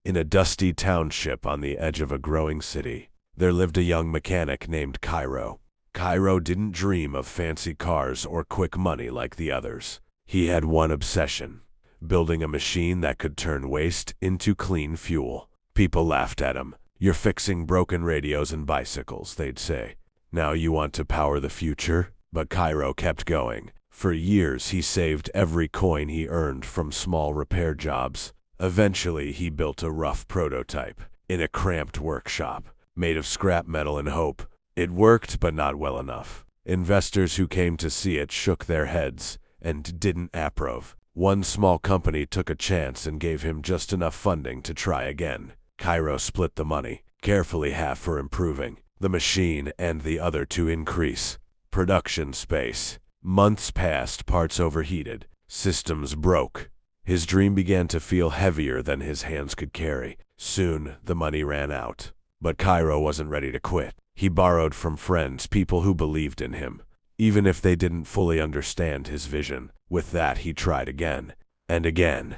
In a dusty township on the edge of a growing city, there lived a young mechanic named Cairo. Cairo didn't dream of fancy cars or quick money like the others. He had one obsession: building a machine that could turn waste into clean fuel. People laughed at him. "You're fixing broken radios and bicycles," they'd say. "Now you want to power the future?" But Cairo kept going. For years he saved every coin he earned from small repair jobs. Eventually he built a rough prototype in a cramped workshop, made of scrap metal and hope. It worked, but not well enough. Investors who came to see it shook their heads and didn't approve. One small company took a chance and gave him just enough funding to try again. Cairo split the money, carefully half for improving the machine and the other to increase production space. Months passed, parts overheated, systems broke. His dream began to feel heavier than his hands could carry. Soon, the money ran out. But Cairo wasn't ready to quit. He borrowed from friends, people who believed in him, even if they didn't fully understand his vision. With that, he tried again and again.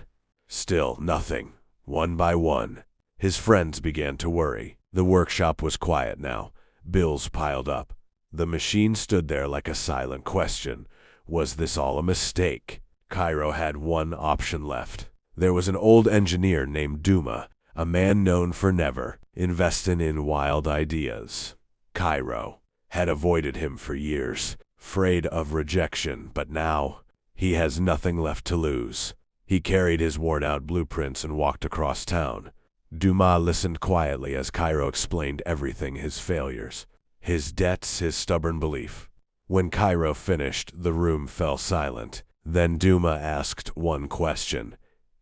Still nothing. One by one, his friends began to worry. The workshop was quiet now. Bills piled up. The machine stood there like a silent question. Was this all a mistake? Cairo had one option left. There was an old engineer named Duma, a man known for never investing in wild ideas. Cairo had avoided him for years, afraid of rejection, but now he has nothing left to lose. He carried his worn-out blueprints and walked across town. Duma listened quietly as Cairo explained everything: his failures, his debts, his stubborn belief. When Cairo finished, the room fell silent. Then Duma asked one question: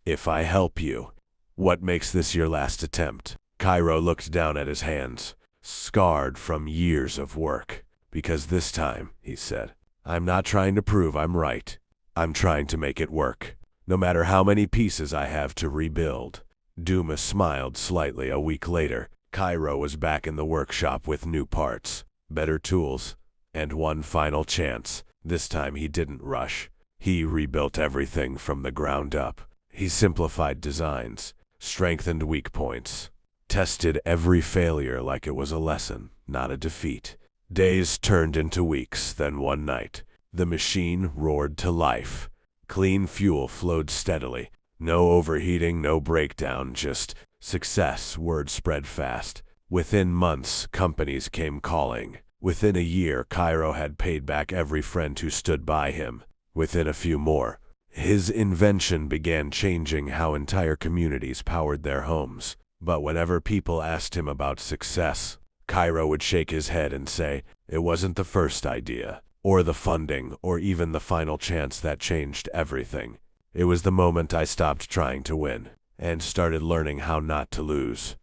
"If I help you, what makes this your last attempt?" Cairo looked down at his hands, scarred from years of work. "Because this time," he said, "I'm not trying to prove I'm right. I'm trying to make it work, no matter how many pieces I have to rebuild." Duma smiled slightly. A week later, Cairo was back in the workshop with new parts, better tools, and one final chance. This time he didn't rush. He rebuilt everything from the ground up. He simplified designs, strengthened weak points, tested every failure like it was a lesson, not a defeat. Days turned into weeks, then one night, the machine roared to life. Clean fuel flowed steadily. No overheating, no breakdown, just success. Word spread fast. Within months, companies came calling. Within a year, Cairo had paid back every friend who stood by him. Within a few more, his invention began changing how entire communities powered their homes. But whenever people asked him about success, Cairo would shake his head and say, "It wasn't the first idea, or the funding, or even the final chance that changed everything. It was the moment I stopped trying to win and started learning how not to lose."